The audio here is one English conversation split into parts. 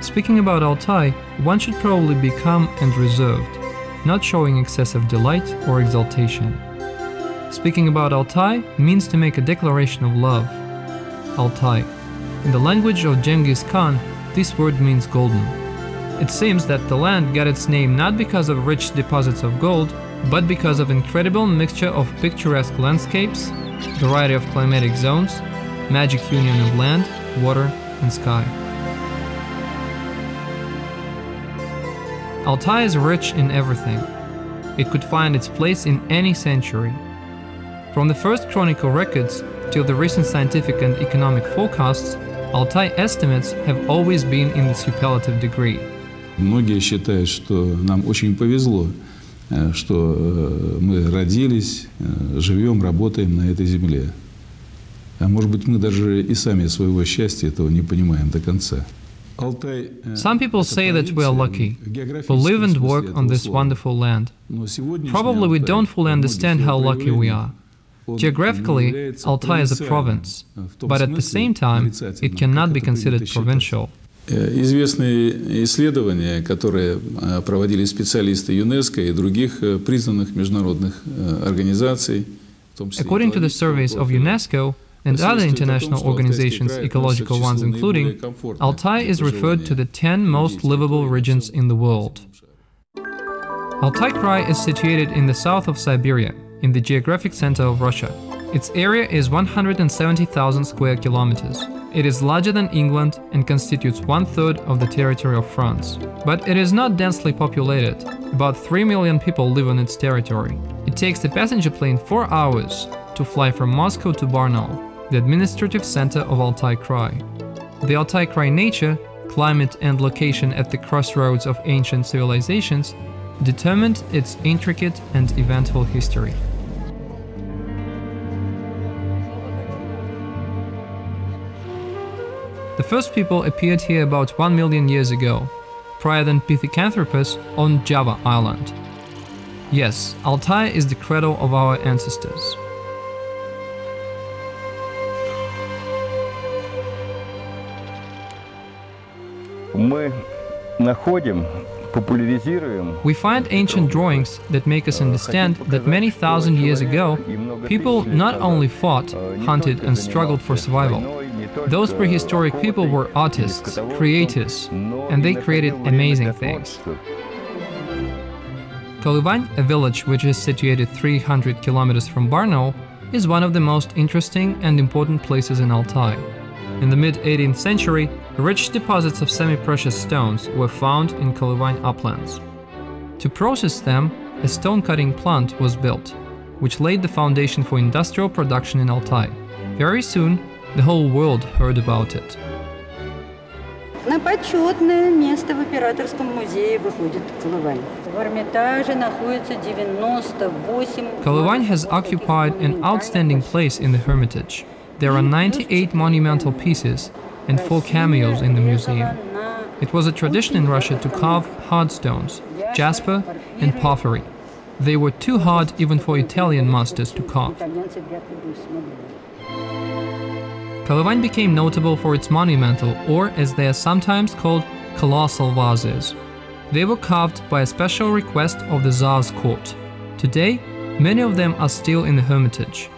Speaking about Altai, one should probably be calm and reserved, not showing excessive delight or exaltation. Speaking about Altai means to make a declaration of love. Altai. In the language of Genghis Khan, this word means golden. It seems that the land got its name not because of rich deposits of gold, but because of incredible mixture of picturesque landscapes, variety of climatic zones, magic union of land, water, and sky. Altai is rich in everything. It could find its place in any century. From the first chronicle records till the recent scientific and economic forecasts, Altai estimates have always been in the superlative degree. Многие считают, что нам очень повезло, что мы родились, живем, работаем на этой земле. А может быть, мы даже и сами своего счастья этого не понимаем до конца. Some people say that we are lucky, who live and work on this wonderful land. Probably we don't fully understand how lucky we are. Geographically, Altai is a province, but at the same time, it cannot be considered provincial. Известные исследования, которые проводили специалисты ЮНЕСКО и других признанных международных организаций. According to the surveys of UNESCO and other international organizations, ecological ones including, Altai is referred to the 10 most livable regions in the world. Altai Krai is situated in the south of Siberia, in the geographic center of Russia. Its area is 170,000 square kilometers. It is larger than England and constitutes 1/3 of the territory of France. But it is not densely populated. About 3 million people live on its territory. It takes a passenger plane 4 hours to fly from Moscow to Barnaul, the administrative center of Altai Krai. The Altai Krai nature, climate and location at the crossroads of ancient civilizations determined its intricate and eventful history. The first people appeared here about 1 million years ago, prior than Pithecanthropus on Java Island. Yes, Altai is the cradle of our ancestors. We find ancient drawings that make us understand that many thousand years ago, people not only fought, hunted and struggled for survival. Those prehistoric people were artists, creators, and they created amazing things. Kolyvань, a village which is situated 300 kilometers from Barnaul, is one of the most interesting and important places in Altai. In the mid-18th century, rich deposits of semi-precious stones were found in Kolyvань uplands. To process them, a stone-cutting plant was built, which laid the foundation for industrial production in Altai. Very soon, the whole world heard about it. На почетное место в Императорском музее выходит Kolyvань. В Эрмитаже находится 98. Kolyvань has occupied an outstanding place in the Hermitage. There are 98 monumental pieces and 4 cameos in the museum. It was a tradition in Russia to carve hard stones, jasper and porphyry. They were too hard even for Italian masters to carve. Kolyvань became notable for its monumental, or as they are sometimes called, colossal vases. They were carved by a special request of the Tsar's court. Today, many of them are still in the Hermitage.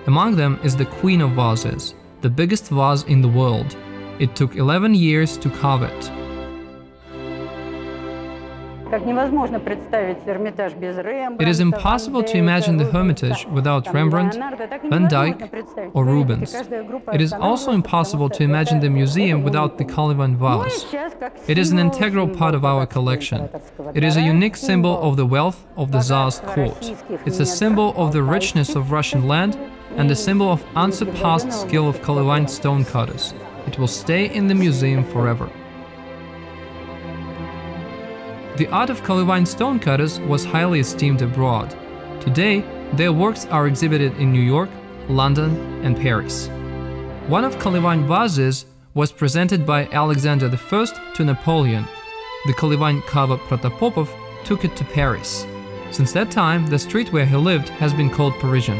Among them is the Queen of Vases, the biggest vase in the world. It took 11 years to carve it. It is impossible to imagine the Hermitage without Rembrandt, Van Dyck or Rubens. It is also impossible to imagine the museum without the Kolyvань vase. It is an integral part of our collection. It is a unique symbol of the wealth of the Tsar's court. It's a symbol of the richness of Russian land and a symbol of unsurpassed skill of Kolyvань stonecutters. It will stay in the museum forever. The art of Kolyvань stonecutters was highly esteemed abroad. Today, their works are exhibited in New York, London and Paris. One of Kolyvань vases was presented by Alexander I to Napoleon. The Kolyvань carver Protopopov took it to Paris. Since that time, the street where he lived has been called Parisian.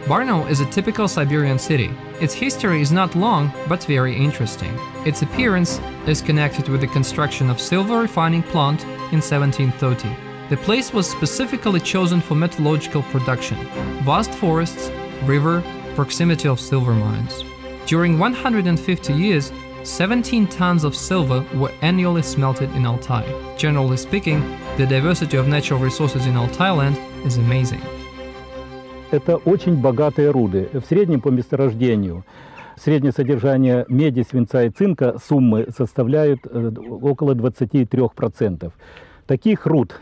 Brno is a typical Siberian city. Its history is not long, but very interesting. Its appearance is connected with the construction of silver refining plant in 1730. The place was specifically chosen for metallurgical production. Vast forests, river, proximity of silver mines. During 150 years, 17 tons of silver were annually smelted in Altai. Generally speaking, the diversity of natural resources in Altai land is amazing. Это очень богатые руды. В среднем по месторождению среднее содержание меди, свинца и цинка суммы составляют около 23%. Таких руд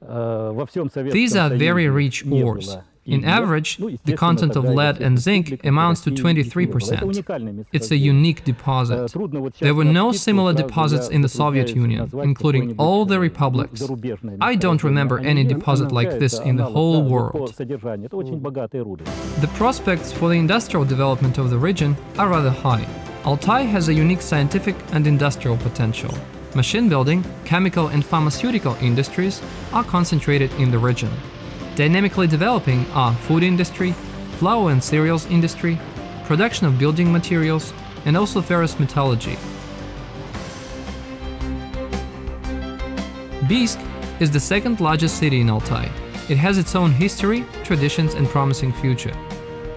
во всем Советском These are very rich ores. In average, the content of lead and zinc amounts to 23%. It's a unique deposit. There were no similar deposits in the Soviet Union, including all the republics. I don't remember any deposit like this in the whole world. The prospects for the industrial development of the region are rather high. Altai has a unique scientific and industrial potential. Machine building, chemical and pharmaceutical industries are concentrated in the region. Dynamically developing are food industry, flour and cereals industry, production of building materials, and also ferrous metallurgy. Biysk is the second largest city in Altai. It has its own history, traditions, and promising future.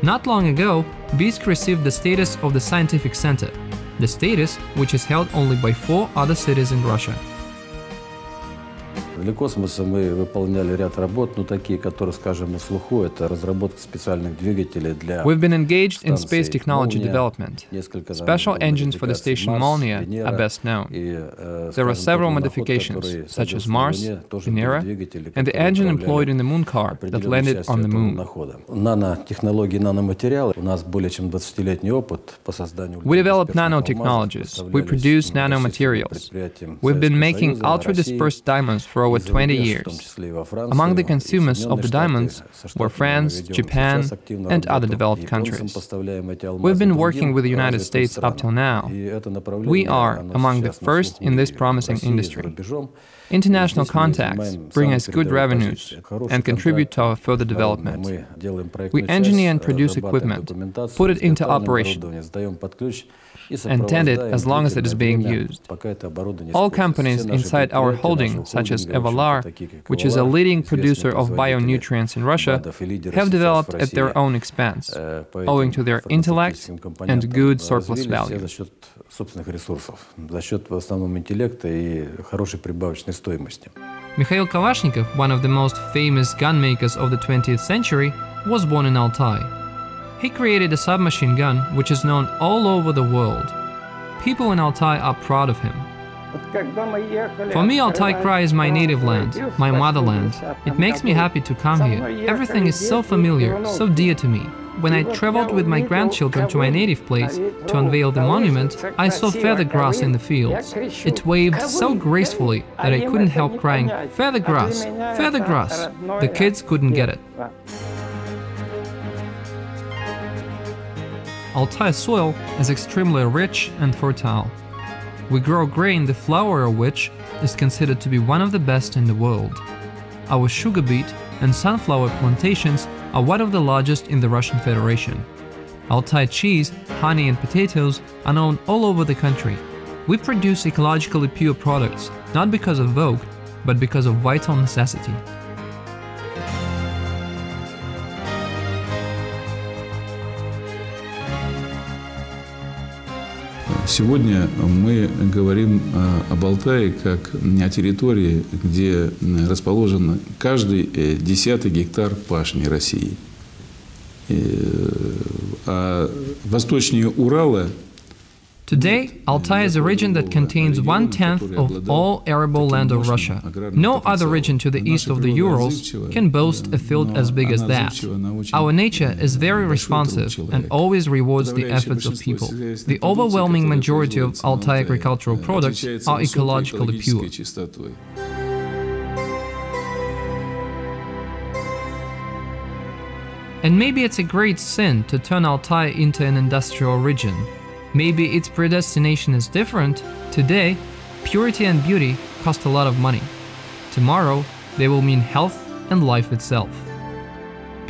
Not long ago, Biysk received the status of the scientific center, the status which is held only by 4 other cities in Russia. Для космоса мы выполняли ряд работ, но такие, которые, скажем, на слуху, это разработка специальных двигателей для We've been engaged in space technology development. Special engines for the station Molniya are best known. There are several modifications, such as Mars, Venera, and the engine employed in the moon car that landed on the moon. Nanotechnologии, nanomateriалы. У нас более чем 20-летний опыт по созданию. We develop nanotechnologies. We produce nanomaterials. We've been making ultra-dispersed diamonds for over 20 years. Among the consumers of the diamonds were France, Japan, and other developed countries. We've been working with the United States up till now. We are among the first in this promising industry. International contacts bring us good revenues and contribute to our further development. We engineer and produce equipment, put it into operation, and tend it as long as it is being used. All companies inside our holding, such as Evolar, which is a leading producer of bionutrients in Russia, have developed at their own expense, owing to their intellect and good surplus value. Mikhail Kalashnikov, one of the most famous gun makers of the 20th century, was born in Altai. He created a submachine gun which is known all over the world. People in Altai are proud of him. For me, Altai Krai is my native land, my motherland. It makes me happy to come here. Everything is so familiar, so dear to me. When I traveled with my grandchildren to my native place to unveil the monument, I saw feather grass in the fields. It waved so gracefully that I couldn't help crying, "Feather grass! Feather grass!" The kids couldn't get it. Altai soil is extremely rich and fertile. We grow grain the flour of which is considered to be one of the best in the world. Our sugar beet and sunflower plantations are one of the largest in the Russian Federation. Altai cheese, honey and potatoes are known all over the country. We produce ecologically pure products, not because of vogue, but because of vital necessity. Сегодня мы говорим об Алтае как о территории, где расположен каждый 10-й гектар пашни России. А восточнее Урала Today, Altai is a region that contains 1/10 of all arable land of Russia. No other region to the east of the Urals can boast a field as big as that. Our nature is very responsive and always rewards the efforts of people. The overwhelming majority of Altai agricultural products are ecologically pure. And maybe it's a great sin to turn Altai into an industrial region. Maybe its predestination is different. Today, purity and beauty cost a lot of money. Tomorrow, they will mean health and life itself.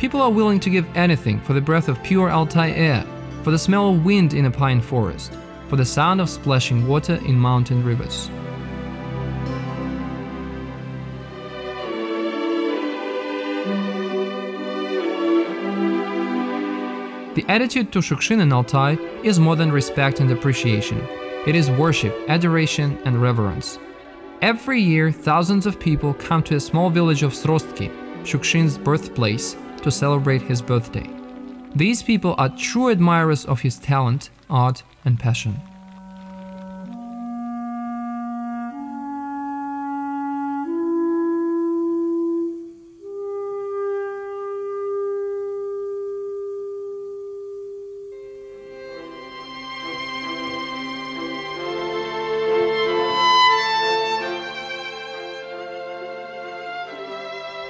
People are willing to give anything for the breath of pure Altai air, for the smell of wind in a pine forest, for the sound of splashing water in mountain rivers. The attitude to Shukshin in Altai is more than respect and appreciation. It is worship, adoration, and reverence. Every year, thousands of people come to a small village of Srostki, Shukshin's birthplace, to celebrate his birthday. These people are true admirers of his talent, art, and passion.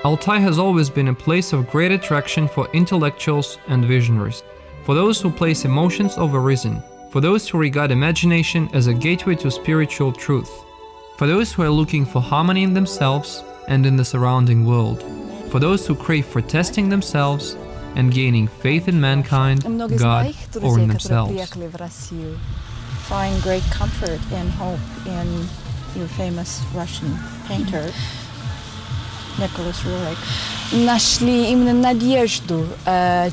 Altai has always been a place of great attraction for intellectuals and visionaries, for those who place emotions over reason, for those who regard imagination as a gateway to spiritual truth, for those who are looking for harmony in themselves and in the surrounding world, for those who crave for testing themselves and gaining faith in mankind, God, or in themselves. Find great comfort and hope in your famous Russian painter. Нашли именно надежду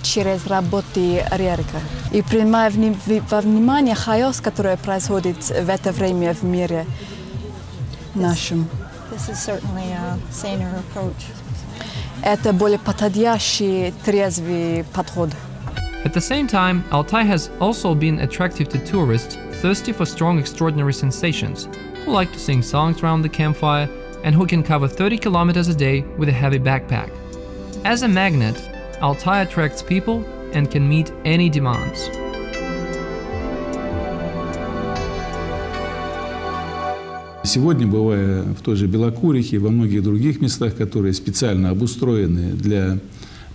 через работы Рерика. И принимая во внимание хаос, который происходит в это время в мире нашем. This is certainly a saner approach. Это более подходящий, трезвый подход. At the same time, Altai has also been attractive to tourists thirsty for strong, extraordinary sensations, who like to sing songs around the campfire, and who can cover 30 kilometers a day with a heavy backpack. As a magnet, Altai attracts people and can meet any demands. Сегодня, бывая в той же Белокурихе, во многих других местах, которые специально обустроены для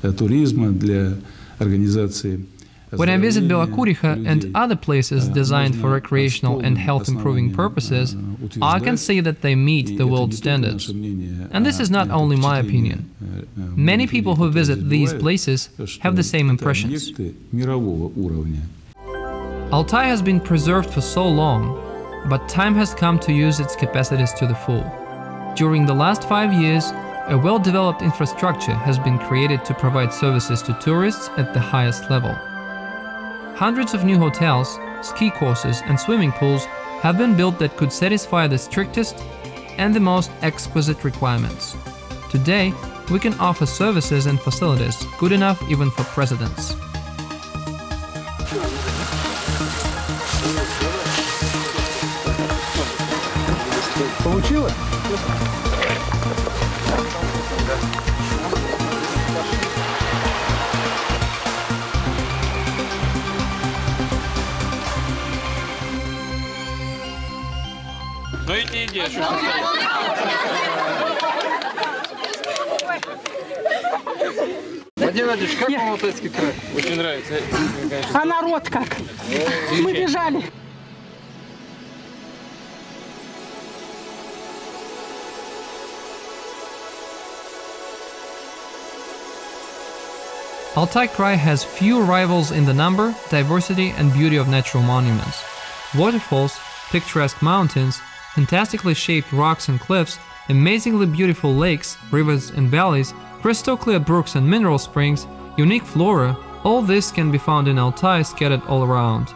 туризма, для организации. When I visit Belokuriha and other places designed for recreational and health-improving purposes, I can see that they meet the world standards. And this is not only my opinion. Many people who visit these places have the same impressions. Altai has been preserved for so long, but time has come to use its capacities to the full. During the last 5 years, a well-developed infrastructure has been created to provide services to tourists at the highest level. Hundreds of new hotels, ski courses and swimming pools have been built that could satisfy the strictest and the most exquisite requirements. Today, we can offer services and facilities good enough even for presidents. Получилось? Ну иди, иди. Владимир Владимирович, как вам Алтайский край? Очень нравится. А народ как? Мы бежали. Altai Krai has few rivals in the number, diversity and beauty of natural monuments. Waterfalls, picturesque mountains, fantastically shaped rocks and cliffs, amazingly beautiful lakes, rivers and valleys, crystal clear brooks and mineral springs, unique flora, all this can be found in Altai scattered all around.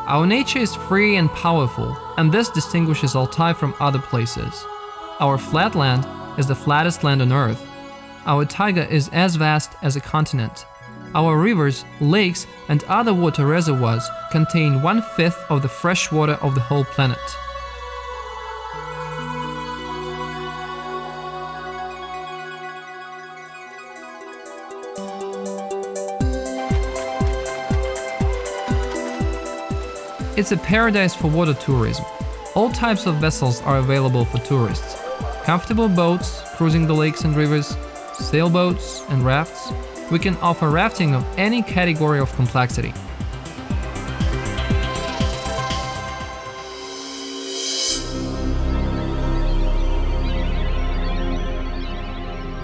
Our nature is free and powerful, and this distinguishes Altai from other places. Our flat land is the flattest land on earth. Our taiga is as vast as a continent. Our rivers, lakes, and other water reservoirs contain 1/5 of the fresh water of the whole planet. It's a paradise for water tourism. All types of vessels are available for tourists. Comfortable boats cruising the lakes and rivers, sailboats and rafts. We can offer rafting of any category of complexity.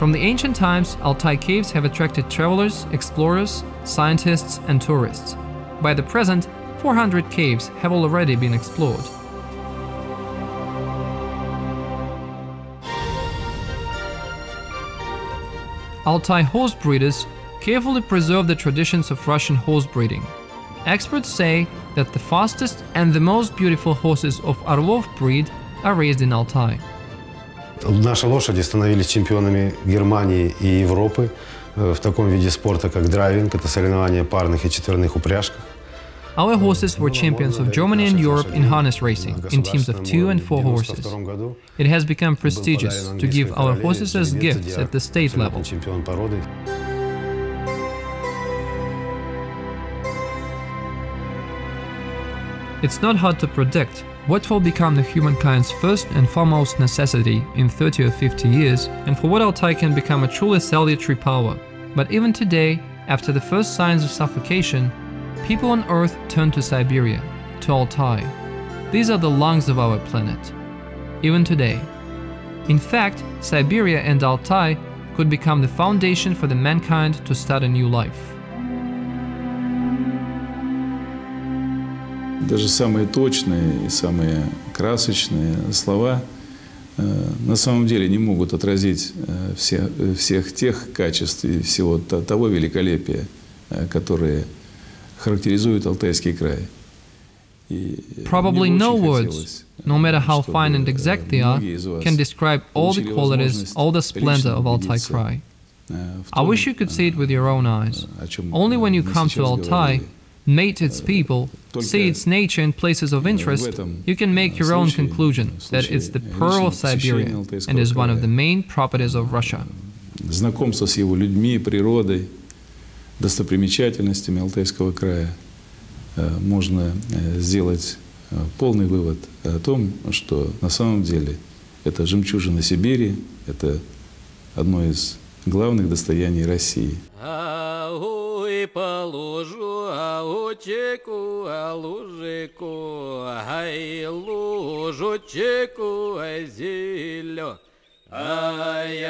From the ancient times, Altai caves have attracted travelers, explorers, scientists, and tourists. By the present, 400 caves have already been explored. Altai horse breeders carefully preserve the traditions of Russian horse breeding. Experts say that the fastest and the most beautiful horses of Orlov breed are raised in Altai. Наши лошади становились чемпионами Германии и Европы в таком виде спорта, как драйвинг, это соревнования парных и четверных упряжках. Our horses were champions of Germany and Europe in harness racing, in teams of 2 and 4 horses. It has become prestigious to give our horses as gifts at the state level. It's not hard to predict what will become the humankind's first and foremost necessity in 30 or 50 years, and for what Altai can become a truly salutary power. But even today, after the first signs of suffocation, people on Earth turn to Siberia, to Altai. These are the lungs of our planet, even today. In fact, Siberia and Altai could become the foundation for the mankind to start a new life. Даже самые точные и самые красочные слова на самом деле не могут отразить всех тех качеств и всего того великолепия, которые характеризуют Алтайский край. Probably no words, no matter how fine and exact they are, can describe all the qualities, all the splendor of Altai Krai. I wish you could see it with your own eyes. Only when you come to Altai, meet its people, see its nature and places of interest, you can make your own conclusion that it's the pearl of Siberia and is one of the main properties of Russia. Знакомство с его людьми, природой, достопримечательностями Алтайского края можно сделать полный вывод о том, что на самом деле это жемчужина Сибири, это одно из главных достояний России. По лужу, а лучику, а лужику, ай, лужочку, ай, зелё, ай,